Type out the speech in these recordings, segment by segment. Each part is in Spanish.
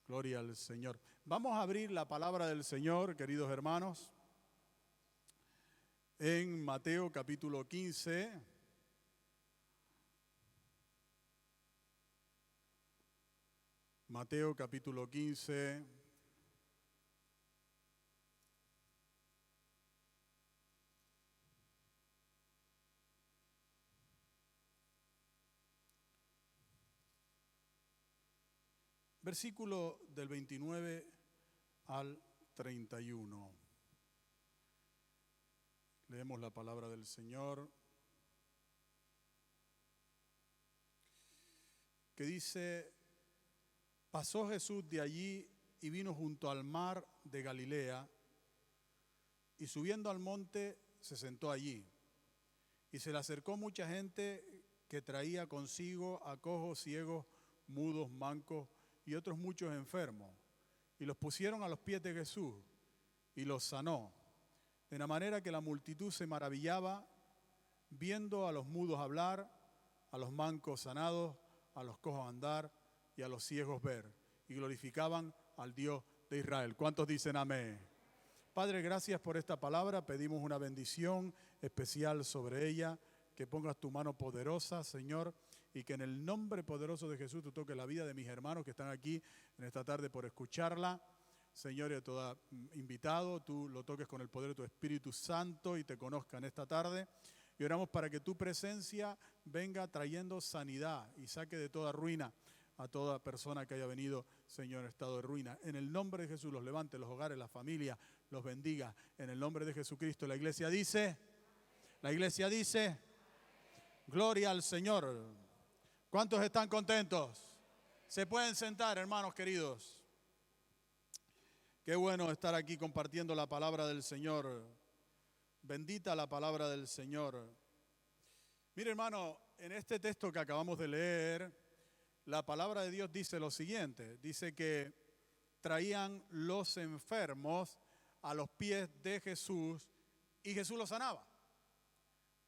Gloria al Señor. Vamos a abrir la palabra del Señor, queridos hermanos, en Mateo capítulo 15. Mateo capítulo 15. Versículo del 29 al 31. Leemos la palabra del Señor, que dice: pasó Jesús de allí y vino junto al mar de Galilea, y subiendo al monte se sentó allí. Y se le acercó mucha gente que traía consigo a cojos, ciegos, mudos, mancos y otros muchos enfermos, y los pusieron a los pies de Jesús, y los sanó. De la manera que la multitud se maravillaba, viendo a los mudos hablar, a los mancos sanados, a los cojos andar, y a los ciegos ver, y glorificaban al Dios de Israel. ¿Cuántos dicen amén? Padre, gracias por esta palabra. Pedimos una bendición especial sobre ella, que pongas tu mano poderosa, Señor, y que en el nombre poderoso de Jesús tú toques la vida de mis hermanos que están aquí en esta tarde por escucharla. Señor, y a todo invitado, tú lo toques con el poder de tu Espíritu Santo y te conozcan esta tarde. Y oramos para que tu presencia venga trayendo sanidad y saque de toda ruina a toda persona que haya venido, Señor, en estado de ruina. En el nombre de Jesús los levante, los hogares, las familias, los bendiga. En el nombre de Jesucristo. La iglesia dice, gloria al Señor. ¿Cuántos están contentos? Se pueden sentar, hermanos queridos. Qué bueno estar aquí compartiendo la palabra del Señor. Bendita la palabra del Señor. Mire, hermano, en este texto que acabamos de leer, la palabra de Dios dice lo siguiente. Dice que traían los enfermos a los pies de Jesús y Jesús los sanaba.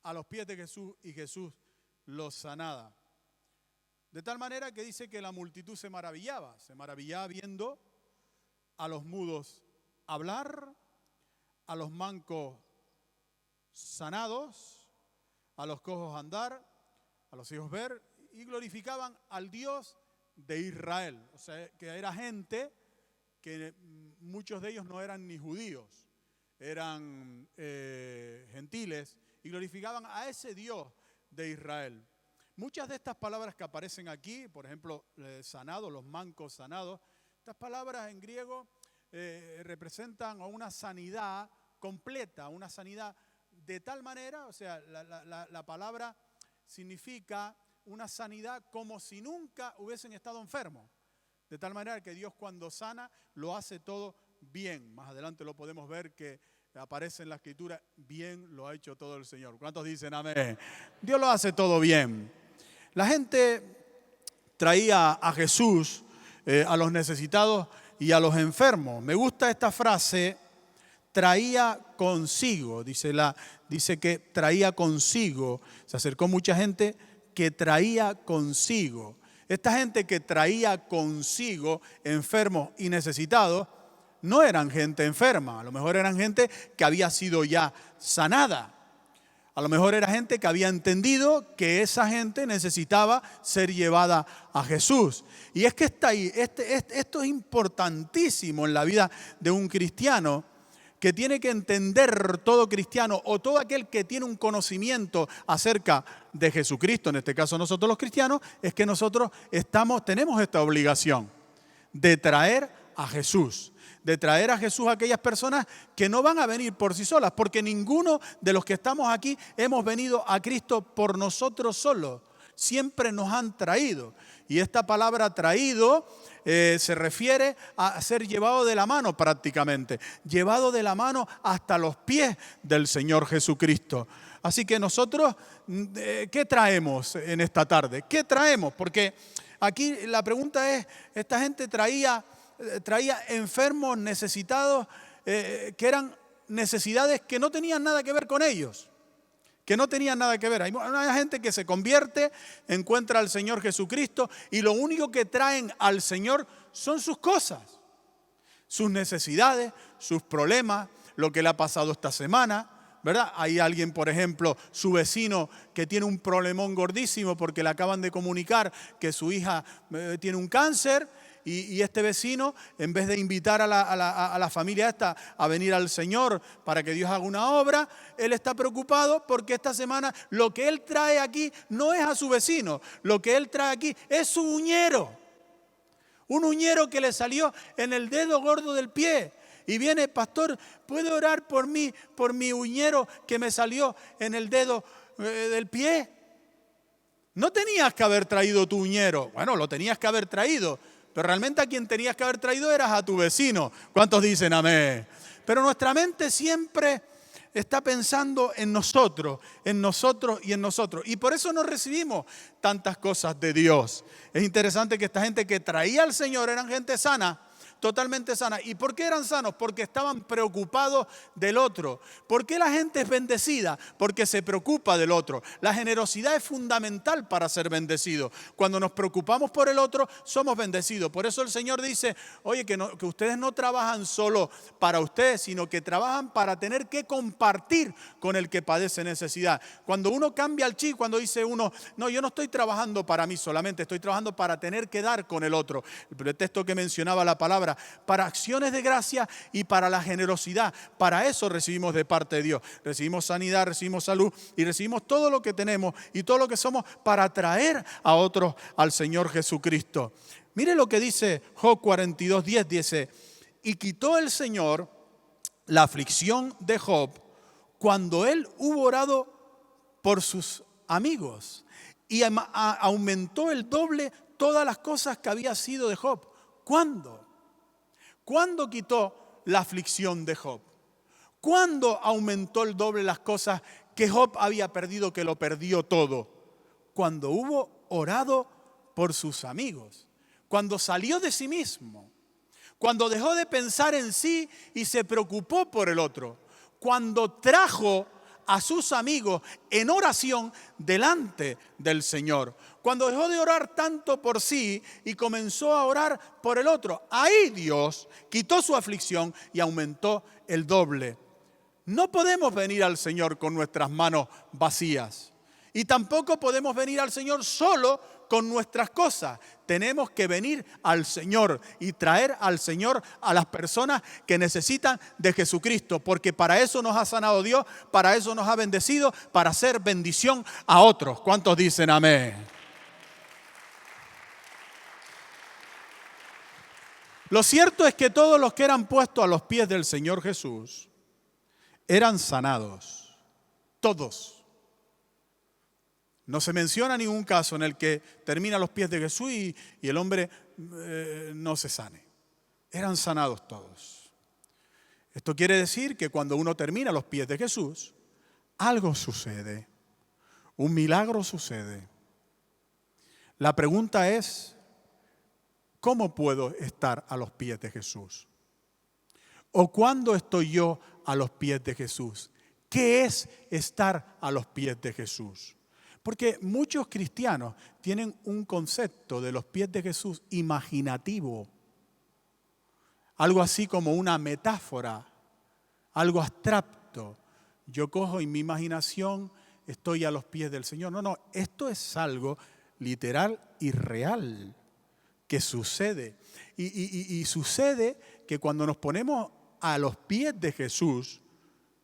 A los pies de Jesús y Jesús los sanaba. De tal manera que dice que la multitud se maravillaba viendo a los mudos hablar, a los mancos sanados, a los cojos andar, a los ciegos ver, y glorificaban al Dios de Israel. O sea, que era gente que muchos de ellos no eran ni judíos, eran gentiles, y glorificaban a ese Dios de Israel. Muchas de estas palabras que aparecen aquí, por ejemplo, sanado, los mancos sanados, estas palabras en griego representan una sanidad completa, una sanidad de tal manera, o sea, la palabra significa una sanidad como si nunca hubiesen estado enfermos. De tal manera que Dios cuando sana lo hace todo bien. Más adelante lo podemos ver que aparece en la Escritura, bien lo ha hecho todo el Señor. ¿Cuántos dicen amén? Dios lo hace todo bien. La gente traía a Jesús, a los necesitados y a los enfermos. Me gusta esta frase, traía consigo, dice que traía consigo. Se acercó mucha gente que traía consigo. Esta gente que traía consigo enfermos y necesitados no eran gente enferma, a lo mejor eran gente que había sido ya sanada. A lo mejor era gente que había entendido que esa gente necesitaba ser llevada a Jesús. Y es que esto es importantísimo en la vida de un cristiano, que tiene que entender todo cristiano o todo aquel que tiene un conocimiento acerca de Jesucristo, en este caso nosotros los cristianos, es que nosotros tenemos esta obligación de traer a Jesús. De traer a Jesús a aquellas personas que no van a venir por sí solas, porque ninguno de los que estamos aquí hemos venido a Cristo por nosotros solos. Siempre nos han traído. Y esta palabra traído se refiere a ser llevado de la mano prácticamente. Llevado de la mano hasta los pies del Señor Jesucristo. Así que nosotros, ¿qué traemos en esta tarde? ¿Qué traemos? Porque aquí la pregunta es, esta gente traía enfermos, necesitados, que eran necesidades que no tenían nada que ver con ellos. Que no tenían nada que ver. Hay gente que se convierte, encuentra al Señor Jesucristo y lo único que traen al Señor son sus cosas, sus necesidades, sus problemas, lo que le ha pasado esta semana, ¿verdad? Hay alguien, por ejemplo, su vecino que tiene un problemón gordísimo porque le acaban de comunicar que su hija tiene un cáncer. Y este vecino, en vez de invitar a la familia esta a venir al Señor para que Dios haga una obra, él está preocupado porque esta semana lo que él trae aquí no es a su vecino. Lo que él trae aquí es su uñero. Un uñero que le salió en el dedo gordo del pie. Y viene, pastor, ¿puede orar por mí, por mi uñero que me salió en el dedo del pie? No tenías que haber traído tu uñero. Bueno, lo tenías que haber traído. Pero realmente a quien tenías que haber traído eras a tu vecino. ¿Cuántos dicen amén? Pero nuestra mente siempre está pensando en nosotros y en nosotros. Y por eso no recibimos tantas cosas de Dios. Es interesante que esta gente que traía al Señor eran gente sana, totalmente sana. ¿Y por qué eran sanos? Porque estaban preocupados del otro. ¿Por qué la gente es bendecida? Porque se preocupa del otro. La generosidad es fundamental para ser bendecido. Cuando nos preocupamos por el otro, somos bendecidos. Por eso el Señor dice, oye, que ustedes no trabajan solo para ustedes, sino que trabajan para tener que compartir con el que padece necesidad. Cuando uno cambia el chip, cuando dice uno, no, yo no estoy trabajando para mí solamente, estoy trabajando para tener que dar con el otro. El texto que mencionaba la palabra, para acciones de gracia y para la generosidad. Para eso recibimos de parte de Dios. Recibimos sanidad, recibimos salud y recibimos todo lo que tenemos y todo lo que somos para traer a otros al Señor Jesucristo. Mire lo que dice Job 42:10, dice, y quitó el Señor la aflicción de Job cuando él hubo orado por sus amigos y aumentó el doble todas las cosas que había sido de Job. ¿Cuándo? ¿Cuándo quitó la aflicción de Job? ¿Cuándo aumentó el doble las cosas que Job había perdido, que lo perdió todo? Cuando hubo orado por sus amigos. Cuando salió de sí mismo. Cuando dejó de pensar en sí y se preocupó por el otro. Cuando trajo a sus amigos en oración delante del Señor. Cuando dejó de orar tanto por sí y comenzó a orar por el otro. Ahí Dios quitó su aflicción y aumentó el doble. No podemos venir al Señor con nuestras manos vacías. Y tampoco podemos venir al Señor solo con nuestras cosas. Tenemos que venir al Señor y traer al Señor a las personas que necesitan de Jesucristo. Porque para eso nos ha sanado Dios, para eso nos ha bendecido, para hacer bendición a otros. ¿Cuántos dicen amén? Lo cierto es que todos los que eran puestos a los pies del Señor Jesús eran sanados. Todos. No se menciona ningún caso en el que termina a los pies de Jesús y el hombre no se sane. Eran sanados todos. Esto quiere decir que cuando uno termina a los pies de Jesús, algo sucede. Un milagro sucede. La pregunta es, ¿cómo puedo estar a los pies de Jesús? ¿O cuándo estoy yo a los pies de Jesús? ¿Qué es estar a los pies de Jesús? Porque muchos cristianos tienen un concepto de los pies de Jesús imaginativo. Algo así como una metáfora, algo abstracto. Yo cojo en mi imaginación, estoy a los pies del Señor. No, esto es algo literal y real que sucede. Y sucede que cuando nos ponemos a los pies de Jesús,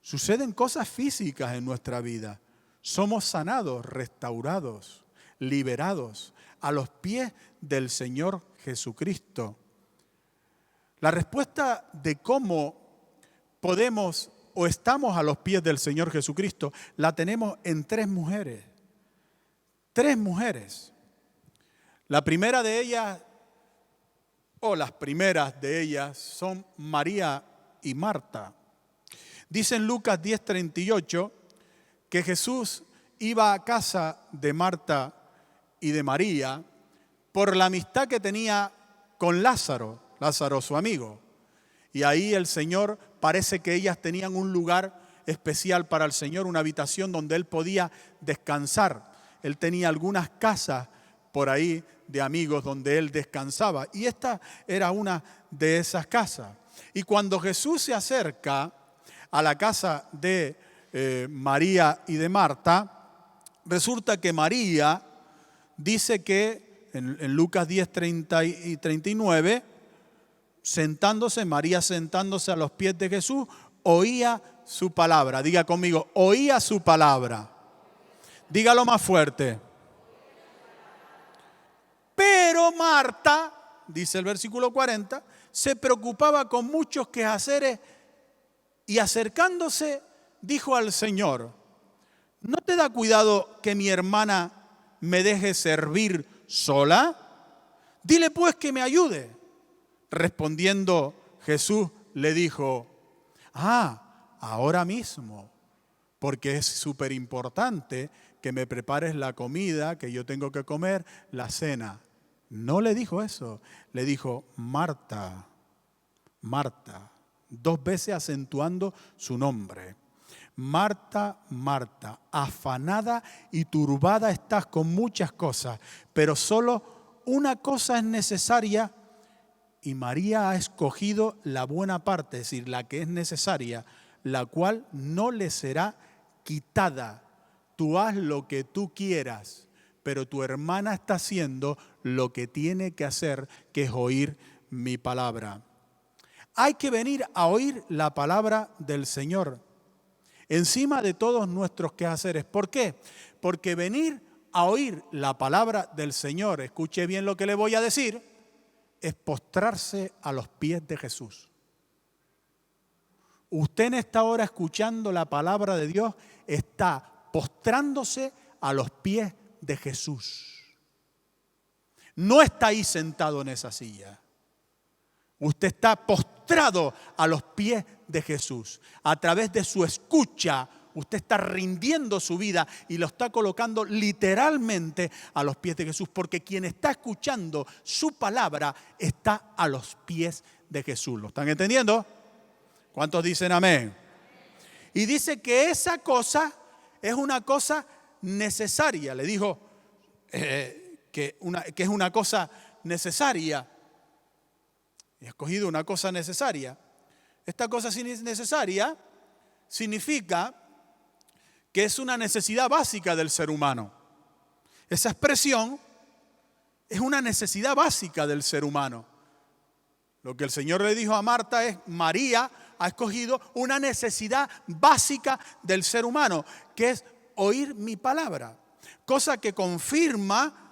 suceden cosas físicas en nuestra vida. Somos sanados, restaurados, liberados a los pies del Señor Jesucristo. La respuesta de cómo podemos o estamos a los pies del Señor Jesucristo la tenemos en tres mujeres. Tres mujeres. La primera de ellas, o las primeras de ellas, son María y Marta. Dice en Lucas 10:38 que Jesús iba a casa de Marta y de María por la amistad que tenía con Lázaro su amigo. Y ahí el Señor, parece que ellas tenían un lugar especial para el Señor, una habitación donde Él podía descansar. Él tenía algunas casas por ahí de amigos donde él descansaba. Y esta era una de esas casas. Y cuando Jesús se acerca a la casa de María y de Marta, resulta que María dice que en Lucas 10, 30 y 39, María sentándose a los pies de Jesús, oía su palabra. Diga conmigo, oía su palabra. Dígalo más fuerte. Pero Marta, dice el versículo 40, se preocupaba con muchos quehaceres y acercándose dijo al Señor: ¿no te da cuidado que mi hermana me deje servir sola? Dile pues que me ayude. Respondiendo Jesús le dijo: ahora mismo, porque es súper importante que me prepares la comida que yo tengo que comer, la cena. No le dijo eso, le dijo: Marta, Marta, 2 veces acentuando su nombre. Marta, Marta, afanada y turbada estás con muchas cosas, pero solo una cosa es necesaria, y María ha escogido la buena parte, es decir, la que es necesaria, la cual no le será quitada. Tú haz lo que tú quieras, pero tu hermana está haciendo lo que tiene que hacer, que es oír mi palabra. Hay que venir a oír la palabra del Señor encima de todos nuestros quehaceres. ¿Por qué? Porque venir a oír la palabra del Señor, escuche bien lo que le voy a decir, es postrarse a los pies de Jesús. Usted en esta hora, escuchando la palabra de Dios, está postrándose a los pies de Jesús. No está ahí sentado en esa silla. Usted está postrado a los pies de Jesús. A través de su escucha, usted está rindiendo su vida y lo está colocando literalmente a los pies de Jesús. Porque quien está escuchando su palabra está a los pies de Jesús. ¿Lo están entendiendo? ¿Cuántos dicen amén? Y dice que esa cosa es una cosa necesaria. Le dijo que es una cosa necesaria. He escogido una cosa necesaria. Esta cosa necesaria significa que es una necesidad básica del ser humano. Esa expresión es una necesidad básica del ser humano. Lo que el Señor le dijo a Marta es: María ha escogido una necesidad básica del ser humano, que es oír mi palabra. Cosa que confirma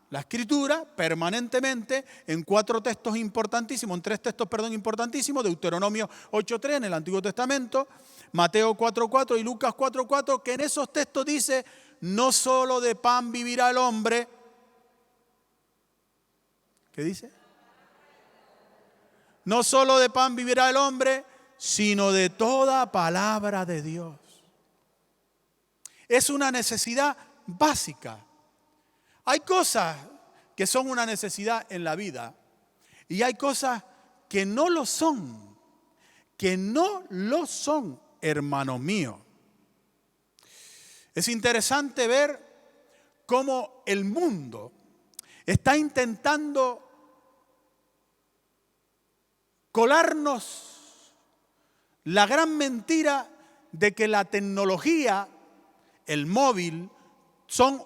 la Escritura permanentemente en 3 textos importantísimos, Deuteronomio 8:3 en el Antiguo Testamento, Mateo 4:4 y Lucas 4:4, que en esos textos dice: no solo de pan vivirá el hombre. ¿Qué dice? No solo de pan vivirá el hombre, sino de toda palabra de Dios. Es una necesidad básica. Hay cosas que son una necesidad en la vida y hay cosas que no lo son, hermanos míos. Es interesante ver cómo el mundo está intentando colarnos la gran mentira de que la tecnología, el móvil, son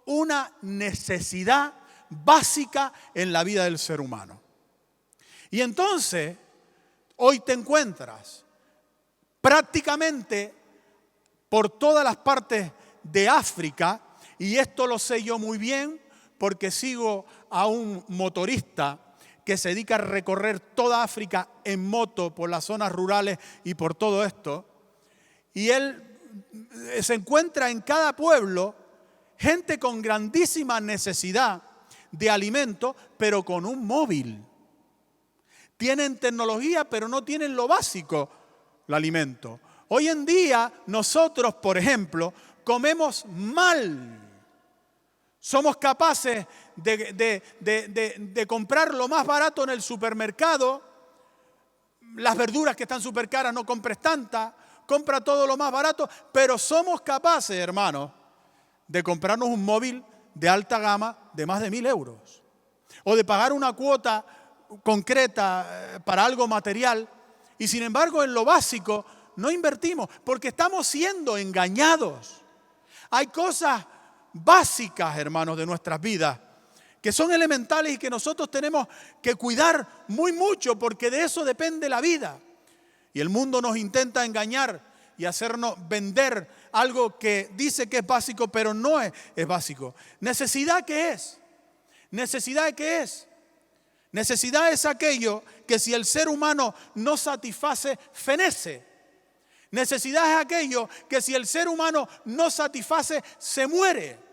una necesidad básica en la vida del ser humano. Y entonces, hoy te encuentras prácticamente por todas las partes de África, y esto lo sé yo muy bien porque sigo a un motorista que se dedica a recorrer toda África en moto por las zonas rurales y por todo esto, y él se encuentra en cada pueblo gente con grandísima necesidad de alimento, pero con un móvil. Tienen tecnología, pero no tienen lo básico, el alimento. Hoy en día nosotros, por ejemplo, comemos mal. Somos capaces de comprar lo más barato en el supermercado. Las verduras que están súper caras no compres tantas. Compra todo lo más barato, pero somos capaces, hermanos, de comprarnos un móvil de alta gama de más de 1.000 euros. o de pagar una cuota concreta para algo material, y sin embargo en lo básico no invertimos porque estamos siendo engañados. Hay cosas básicas, hermanos, de nuestras vidas que son elementales y que nosotros tenemos que cuidar muy mucho porque de eso depende la vida. Y el mundo nos intenta engañar y hacernos vender algo que dice que es básico, pero no es básico. ¿Necesidad qué es? ¿Necesidad qué es? Necesidad es aquello que si el ser humano no satisface, fenece. Necesidad es aquello que si el ser humano no satisface, se muere.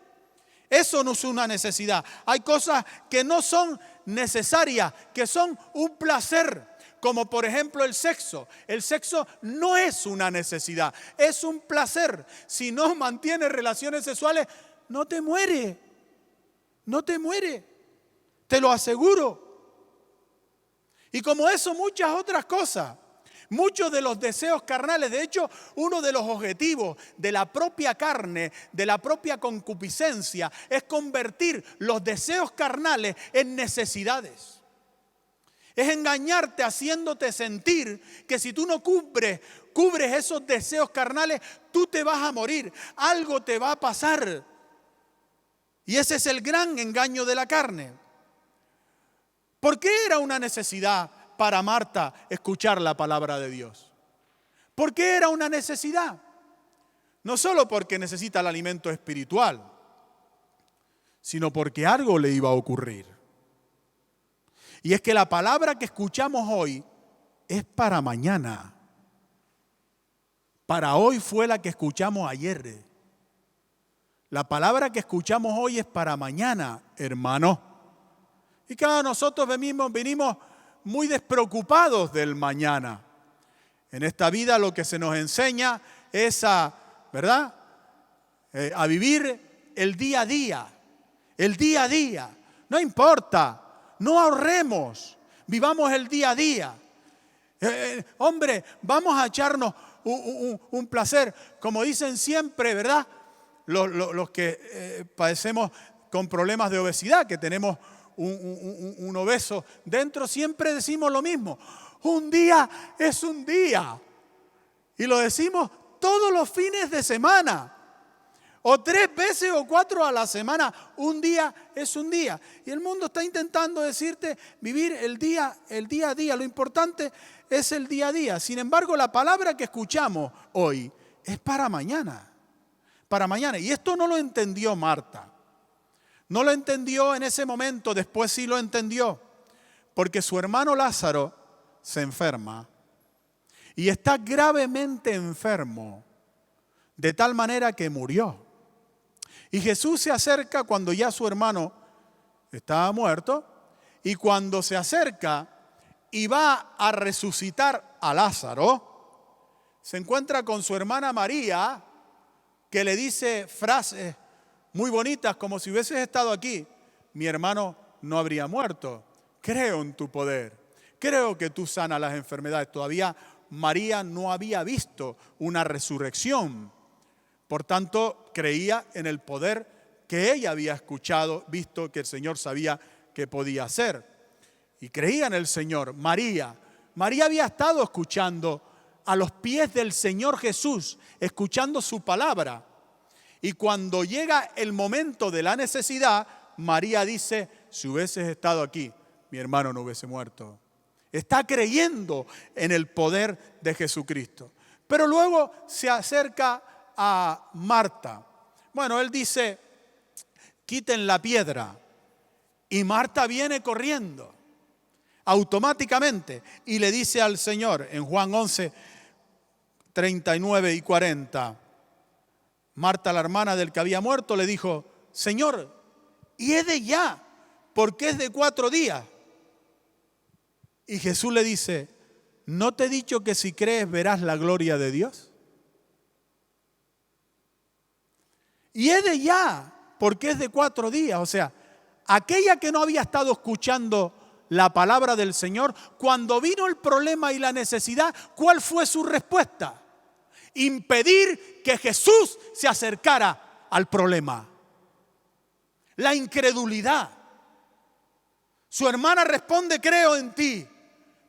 Eso no es una necesidad. Hay cosas que no son necesarias, que son un placer, como por ejemplo el sexo. El sexo no es una necesidad, es un placer. Si no mantienes relaciones sexuales, no te muere. No te muere. Te lo aseguro. Y como eso, muchas otras cosas. Muchos de los deseos carnales, de hecho, uno de los objetivos de la propia carne, de la propia concupiscencia, es convertir los deseos carnales en necesidades. Es engañarte haciéndote sentir que si tú no cubres esos deseos carnales, tú te vas a morir, algo te va a pasar. Y ese es el gran engaño de la carne. ¿Por qué era una necesidad para Marta escuchar la palabra de Dios? ¿Por qué era una necesidad? No solo porque necesita el alimento espiritual, sino porque algo le iba a ocurrir. Y es que la palabra que escuchamos hoy es para mañana. Para hoy fue la que escuchamos ayer. La palabra que escuchamos hoy es para mañana, hermano. Y cada nosotros venimos muy despreocupados del mañana. En esta vida lo que se nos enseña es a vivir el día a día. El día a día. No importa, no ahorremos, vivamos el día a día. Hombre, vamos a echarnos un placer, como dicen siempre, ¿verdad? Los que padecemos con problemas de obesidad, que tenemos un obeso dentro, siempre decimos lo mismo: un día es un día. Y lo decimos todos los fines de semana, o 3 veces o 4 a la semana. Un día es un día. Y el mundo está intentando decirte vivir el día a día. Lo importante es el día a día. Sin embargo, la palabra que escuchamos hoy es para mañana. Para mañana. Y esto no lo entendió Marta. No lo entendió en ese momento, después sí lo entendió, porque su hermano Lázaro se enferma y está gravemente enfermo, de tal manera que murió. Y Jesús se acerca cuando ya su hermano estaba muerto, y cuando se acerca y va a resucitar a Lázaro, se encuentra con su hermana María, que le dice frases muy bonitas, como: si hubieses estado aquí, mi hermano no habría muerto. Creo en tu poder. Creo que tú sanas las enfermedades. Todavía María no había visto una resurrección. Por tanto, creía en el poder que ella había escuchado, visto que el Señor sabía que podía hacer. Y creía en el Señor. María había estado escuchando a los pies del Señor Jesús, escuchando su palabra. Y cuando llega el momento de la necesidad, María dice: si hubieses estado aquí, mi hermano no hubiese muerto. Está creyendo en el poder de Jesucristo. Pero luego se acerca a Marta. Bueno, él dice: quiten la piedra. Y Marta viene corriendo automáticamente y le dice al Señor en Juan 11, 39 y 40. Marta, la hermana del que había muerto, le dijo: Señor, hiede ya, porque es de 4 días. Y Jesús le dice: ¿no te he dicho que si crees verás la gloria de Dios? Hiede ya, porque es de 4 días. O sea, aquella que no había estado escuchando la palabra del Señor, cuando vino el problema y la necesidad, ¿cuál fue su respuesta? Impedir que Jesús se acercara al problema. La incredulidad. Su hermana responde, creo en ti.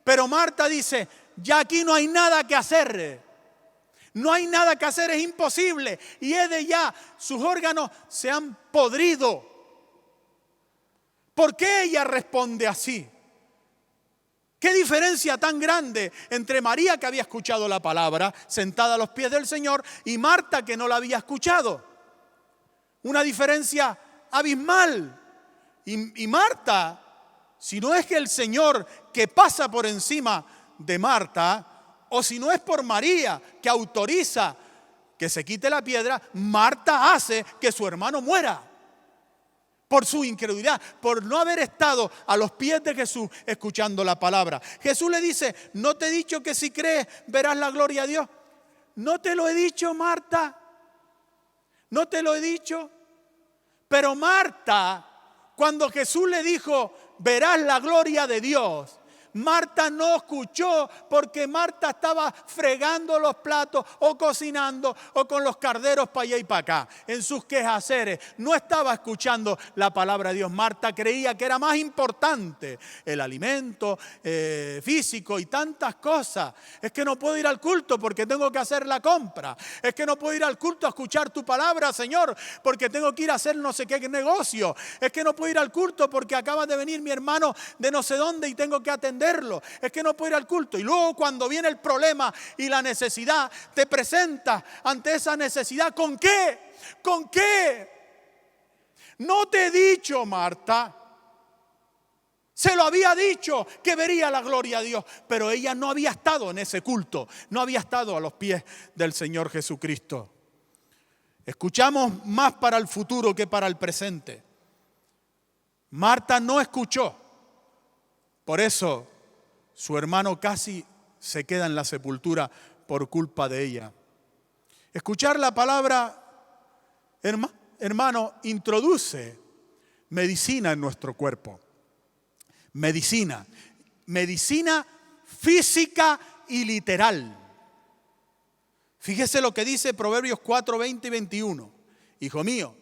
Pero Marta dice, ya aquí no hay nada que hacer. No hay nada que hacer, es imposible. Y es de ya, sus órganos se han podrido. ¿Por qué ella responde así? ¿Qué diferencia tan grande entre María, que había escuchado la palabra, sentada a los pies del Señor, y Marta, que no la había escuchado? Una diferencia abismal. Y Marta, si no es que el Señor que pasa por encima de Marta, o si no es por María que autoriza que se quite la piedra, Marta hace que su hermano muera. Por su incredulidad, por no haber estado a los pies de Jesús escuchando la palabra. Jesús le dice, ¿no te he dicho que si crees verás la gloria de Dios? ¿No te lo he dicho, Marta? ¿No te lo he dicho? Pero Marta, cuando Jesús le dijo, verás la gloria de Dios, Marta no escuchó, porque Marta estaba fregando los platos o cocinando o con los carderos para allá y para acá, en sus quehaceres. No estaba escuchando la palabra de Dios. Marta creía que era más importante el alimento físico y tantas cosas. Es que no puedo ir al culto porque tengo que hacer la compra. Es que no puedo ir al culto a escuchar tu palabra, Señor, porque tengo que ir a hacer no sé qué negocio. Es que no puedo ir al culto porque acaba de venir mi hermano de no sé dónde y tengo que atender. Es que no puedo ir al culto. Y luego, cuando viene el problema y la necesidad, te presentas ante esa necesidad. ¿Con qué? ¿Con qué? No te he dicho, Marta. Se lo había dicho que vería la gloria de Dios, pero ella no había estado en ese culto, no había estado a los pies del Señor Jesucristo. Escuchamos más para el futuro que para el presente. Marta no escuchó. Por eso su hermano casi se queda en la sepultura por culpa de ella. Escuchar la palabra, hermano, introduce medicina en nuestro cuerpo. Medicina física y literal. Fíjese lo que dice Proverbios 4, 20 y 21. Hijo mío,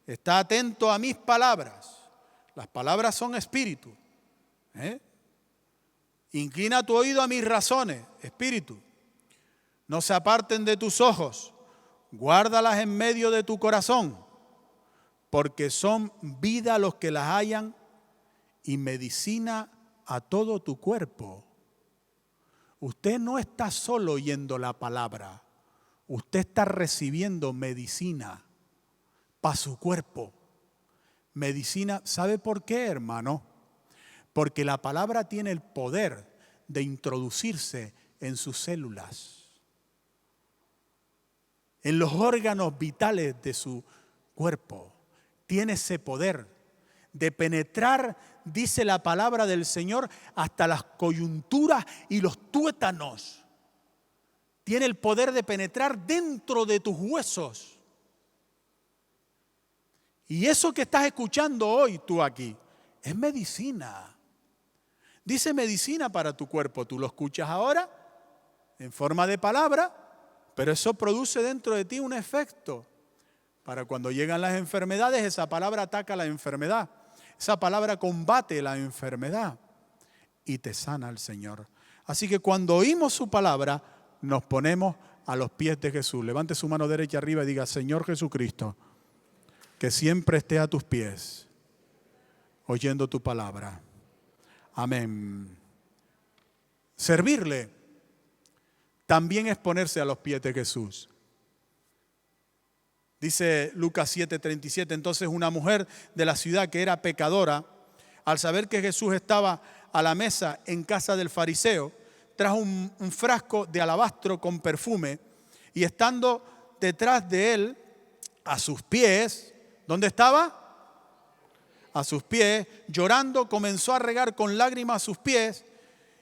está atento a mis palabras. Las palabras son espíritu. Inclina tu oído a mis razones, espíritu. No se aparten de tus ojos, guárdalas en medio de tu corazón, porque son vida los que las hallan y medicina a todo tu cuerpo. Usted no está solo oyendo la palabra, usted está recibiendo medicina para su cuerpo. Medicina, ¿sabe por qué, hermano? Porque la palabra tiene el poder de introducirse en sus células, en los órganos vitales de su cuerpo. Tiene ese poder de penetrar, dice la palabra del Señor, hasta las coyunturas y los tuétanos. Tiene el poder de penetrar dentro de tus huesos. Y eso que estás escuchando hoy tú aquí es medicina. Dice medicina para tu cuerpo. Tú lo escuchas ahora en forma de palabra, pero eso produce dentro de ti un efecto. Para cuando llegan las enfermedades, esa palabra ataca la enfermedad. Esa palabra combate la enfermedad y te sana el Señor. Así que cuando oímos su palabra, nos ponemos a los pies de Jesús. Levante su mano derecha arriba y diga, Señor Jesucristo, que siempre esté a tus pies, oyendo tu palabra. Amén. Servirle también es ponerse a los pies de Jesús. Dice Lucas 7:37, entonces una mujer de la ciudad que era pecadora, al saber que Jesús estaba a la mesa en casa del fariseo, trajo un frasco de alabastro con perfume y estando detrás de él, a sus pies, ¿dónde estaba? A sus pies, llorando, comenzó a regar con lágrimas sus pies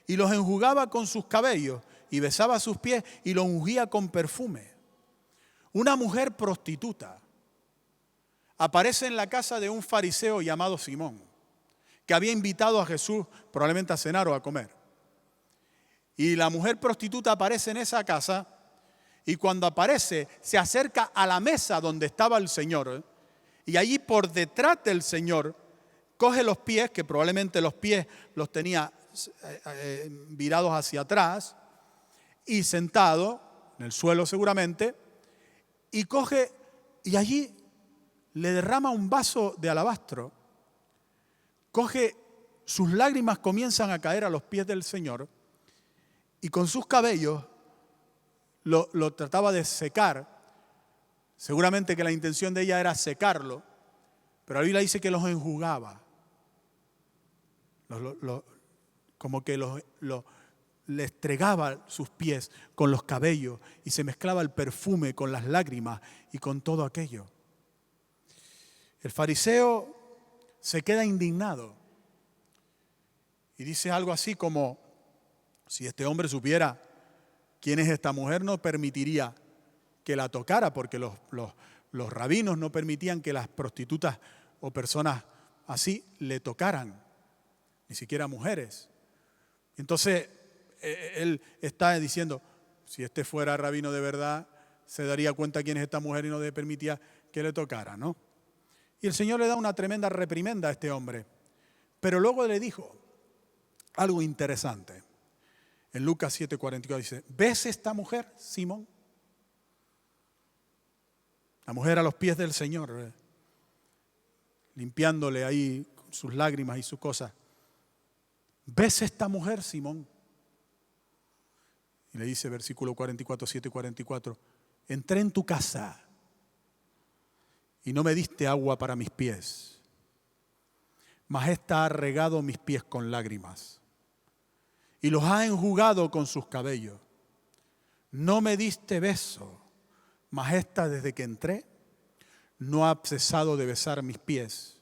y los enjugaba con sus cabellos y besaba sus pies y los ungía con perfume. Una mujer prostituta aparece en la casa de un fariseo llamado Simón, que había invitado a Jesús probablemente a cenar o a comer. Y la mujer prostituta aparece en esa casa y cuando aparece se acerca a la mesa donde estaba el Señor. Y allí por detrás del Señor coge los pies, que probablemente los pies los tenía virados hacia atrás y sentado en el suelo seguramente, y coge y allí le derrama un vaso de alabastro, coge, sus lágrimas comienzan a caer a los pies del Señor y con sus cabellos lo trataba de secar. Seguramente que la intención de ella era secarlo, pero la Biblia dice que los enjugaba. Como que le estregaba sus pies con los cabellos y se mezclaba el perfume con las lágrimas y con todo aquello. El fariseo se queda indignado y dice algo así como: si este hombre supiera quién es esta mujer, no permitiría que la tocara, porque los rabinos no permitían que las prostitutas o personas así le tocaran, ni siquiera mujeres. Entonces él está diciendo: si este fuera rabino de verdad, se daría cuenta quién es esta mujer y no le permitía que le tocara, ¿no? Y el Señor le da una tremenda reprimenda a este hombre, pero luego le dijo algo interesante. En Lucas 7:44 dice: ¿ves esta mujer, Simón? La mujer a los pies del Señor, limpiándole ahí sus lágrimas y sus cosas. ¿Ves esta mujer, Simón? Y le dice, versículo 44, 7:44, entré en tu casa y no me diste agua para mis pies, mas ésta ha regado mis pies con lágrimas y los ha enjugado con sus cabellos. No me diste beso, mas ésta desde que entré no ha cesado de besar mis pies.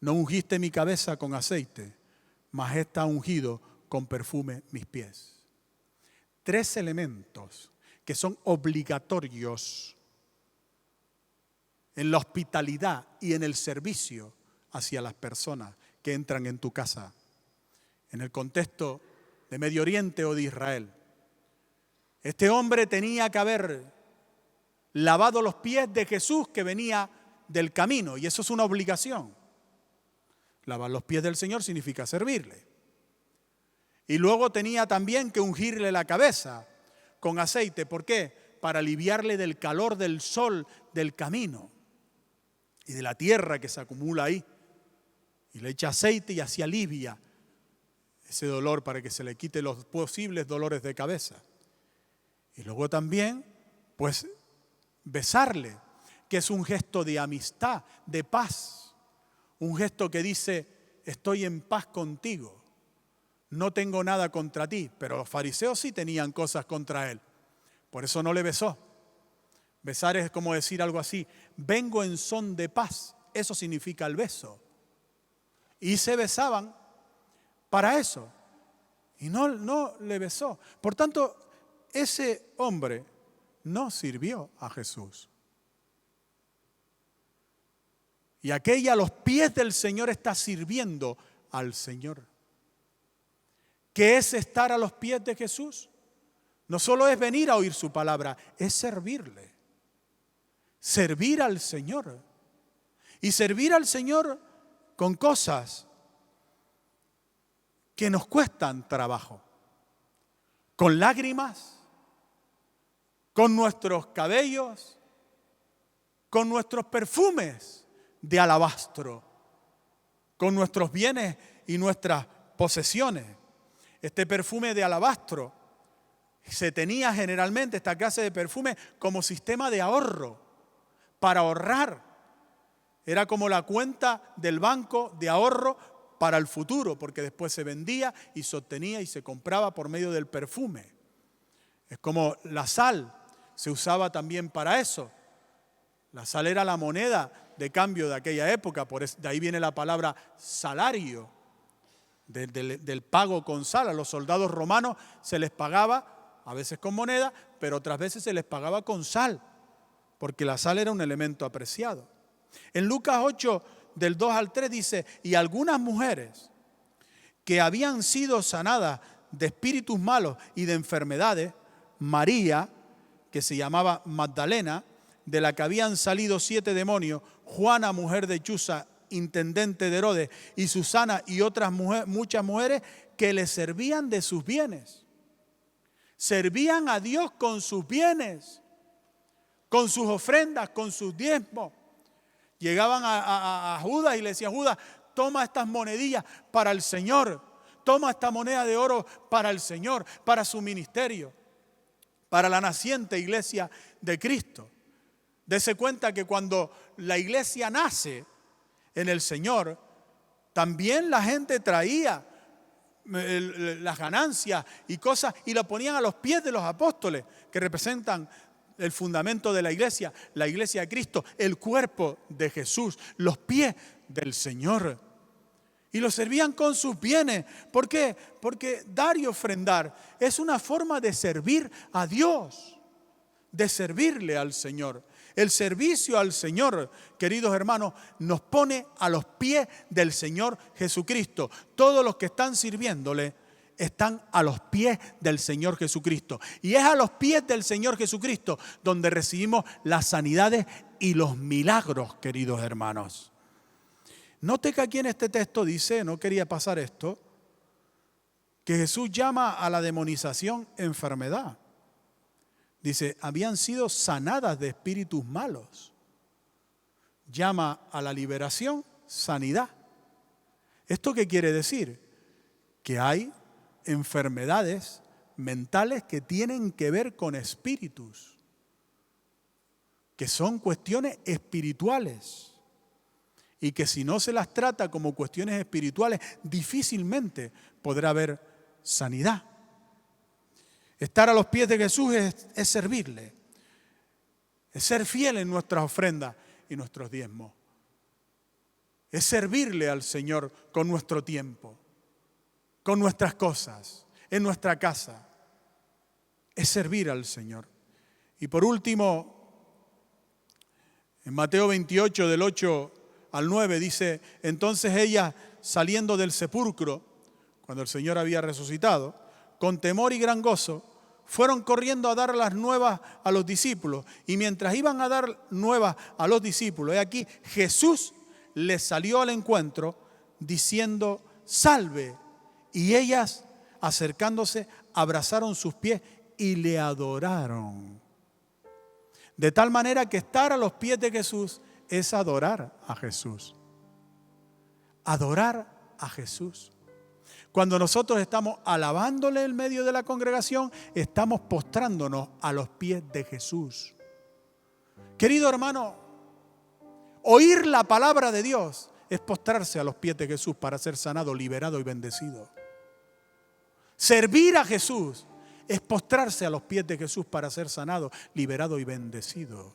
No ungiste mi cabeza con aceite, mas ésta ha ungido con perfume mis pies. 3 elementos que son obligatorios en la hospitalidad y en el servicio hacia las personas que entran en tu casa. En el contexto de Medio Oriente o de Israel, este hombre tenía que haber lavado los pies de Jesús que venía del camino, y eso es una obligación. Lavar los pies del Señor significa servirle. Y luego tenía también que ungirle la cabeza con aceite. ¿Por qué? Para aliviarle del calor del sol del camino y de la tierra que se acumula ahí. Y le echa aceite y así alivia ese dolor para que se le quite los posibles dolores de cabeza. Y luego también, pues, besarle, que es un gesto de amistad, de paz. Un gesto que dice, estoy en paz contigo. No tengo nada contra ti, pero los fariseos sí tenían cosas contra él. Por eso no le besó. Besar es como decir algo así: vengo en son de paz. Eso significa el beso. Y se besaban para eso. Y no le besó. Por tanto, ese hombre no sirvió a Jesús. Y aquella a los pies del Señor está sirviendo al Señor. ¿Qué es estar a los pies de Jesús? No solo es venir a oír su palabra, es servirle. Servir al Señor. Y servir al Señor con cosas que nos cuestan trabajo. Con lágrimas, con nuestros cabellos, con nuestros perfumes de alabastro, con nuestros bienes y nuestras posesiones. Este perfume de alabastro se tenía generalmente, esta clase de perfume, como sistema de ahorro, para ahorrar. Era como la cuenta del banco de ahorro para el futuro, porque después se vendía y se obtenía y se compraba por medio del perfume. Es como la sal, se usaba también para eso. La sal era la moneda de cambio de aquella época, de ahí viene la palabra salario. Del pago con sal. A los soldados romanos se les pagaba a veces con moneda, pero otras veces se les pagaba con sal, porque la sal era un elemento apreciado. En Lucas 8, del 2 al 3 dice, y algunas mujeres que habían sido sanadas de espíritus malos y de enfermedades, María, que se llamaba Magdalena, de la que habían salido 7 demonios, Juana, mujer de Chuza, intendente de Herodes, y Susana y otras muchas mujeres que le servían de sus bienes. Servían a Dios con sus bienes, con sus ofrendas, con sus diezmos. Llegaban a Judas y le decían: Judas, toma estas monedillas para el Señor. Toma esta moneda de oro para el Señor, para su ministerio, para la naciente iglesia de Cristo. Dese cuenta que cuando la iglesia nace en el Señor, también la gente traía las ganancias y cosas y la ponían a los pies de los apóstoles, que representan el fundamento de la iglesia de Cristo, el cuerpo de Jesús, los pies del Señor. Y lo servían con sus bienes. ¿Por qué? Porque dar y ofrendar es una forma de servir a Dios, de servirle al Señor. El servicio al Señor, queridos hermanos, nos pone a los pies del Señor Jesucristo. Todos los que están sirviéndole están a los pies del Señor Jesucristo. Y es a los pies del Señor Jesucristo donde recibimos las sanidades y los milagros, queridos hermanos. Note que aquí en este texto dice, no quería pasar esto, que Jesús llama a la demonización enfermedad. Dice, habían sido sanadas de espíritus malos. Llama a la liberación sanidad. ¿Esto qué quiere decir? Que hay enfermedades mentales que tienen que ver con espíritus, que son cuestiones espirituales. Y que si no se las trata como cuestiones espirituales, difícilmente podrá haber sanidad. Estar a los pies de Jesús es servirle, es ser fiel en nuestras ofrendas y nuestros diezmos. Es servirle al Señor con nuestro tiempo, con nuestras cosas, en nuestra casa. Es servir al Señor. Y por último, en Mateo 28, del 8 al 9, dice, entonces ella, saliendo del sepulcro, cuando el Señor había resucitado, con temor y gran gozo, fueron corriendo a dar las nuevas a los discípulos. Y mientras iban a dar nuevas a los discípulos, he aquí, Jesús les salió al encuentro diciendo, salve. Y ellas, acercándose, abrazaron sus pies y le adoraron. De tal manera que estar a los pies de Jesús es adorar a Jesús. Adorar a Jesús. Cuando nosotros estamos alabándole en medio de la congregación, estamos postrándonos a los pies de Jesús. Querido hermano, oír la palabra de Dios es postrarse a los pies de Jesús para ser sanado, liberado y bendecido. Servir a Jesús es postrarse a los pies de Jesús para ser sanado, liberado y bendecido.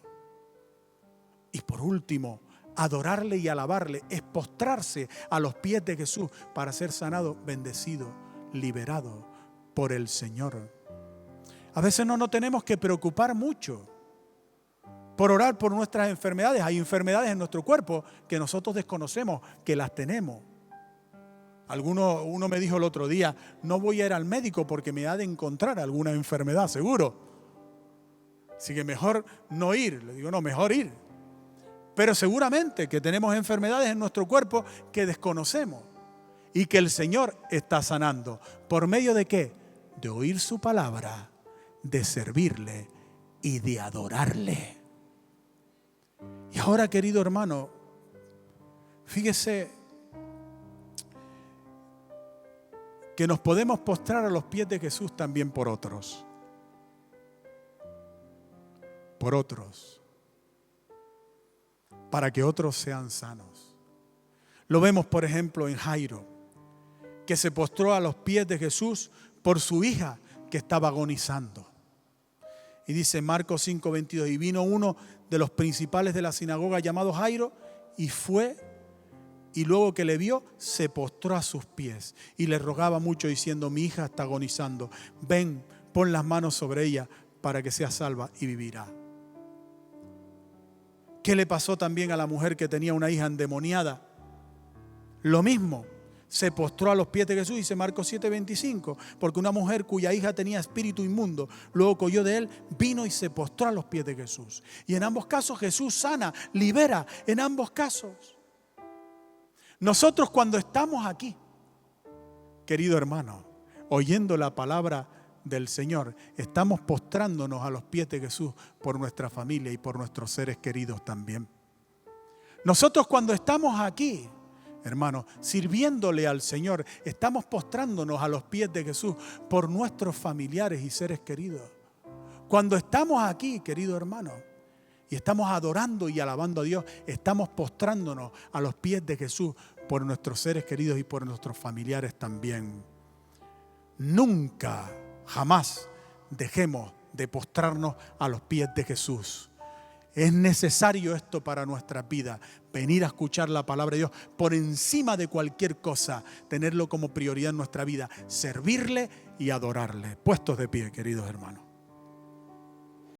Y por último, adorarle y alabarle es postrarse a los pies de Jesús para ser sanado, bendecido, liberado por el Señor. A veces no nos tenemos que preocupar mucho por orar por nuestras enfermedades. Hay enfermedades en nuestro cuerpo que nosotros desconocemos que las tenemos. Uno me dijo el otro día, no voy a ir al médico porque me ha de encontrar alguna enfermedad, seguro. Así que mejor no ir. Le digo, no, mejor ir. Pero seguramente que tenemos enfermedades en nuestro cuerpo que desconocemos y que el Señor está sanando. ¿Por medio de qué? De oír su palabra, de servirle y de adorarle. Y ahora, querido hermano, fíjese que nos podemos postrar a los pies de Jesús también por otros. Por otros. Para que otros sean sanos. Lo vemos, por ejemplo, en Jairo, que se postró a los pies de Jesús por su hija que estaba agonizando. Y dice Marcos 5:22, y vino uno de los principales de la sinagoga llamado Jairo, y fue, y luego que le vio, se postró a sus pies y le rogaba mucho diciendo, mi hija está agonizando, ven, pon las manos sobre ella para que sea salva y vivirá. ¿Qué le pasó también a la mujer que tenía una hija endemoniada? Lo mismo, se postró a los pies de Jesús, dice Marcos 7:25, porque una mujer cuya hija tenía espíritu inmundo, luego que oyó de él, vino y se postró a los pies de Jesús. Y en ambos casos Jesús sana, libera, en ambos casos. Nosotros cuando estamos aquí, querido hermano, oyendo la palabra del Señor, estamos postrándonos a los pies de Jesús por nuestra familia y por nuestros seres queridos también. Nosotros cuando estamos aquí, hermano, sirviéndole al Señor, estamos postrándonos a los pies de Jesús por nuestros familiares y seres queridos. Cuando estamos aquí, querido hermano, y estamos adorando y alabando a Dios, estamos postrándonos a los pies de Jesús por nuestros seres queridos y por nuestros familiares también. Nunca, jamás dejemos de postrarnos a los pies de Jesús. Es necesario esto para nuestras vidas, venir a escuchar la palabra de Dios por encima de cualquier cosa, tenerlo como prioridad en nuestra vida, servirle y adorarle. Puestos de pie, queridos hermanos.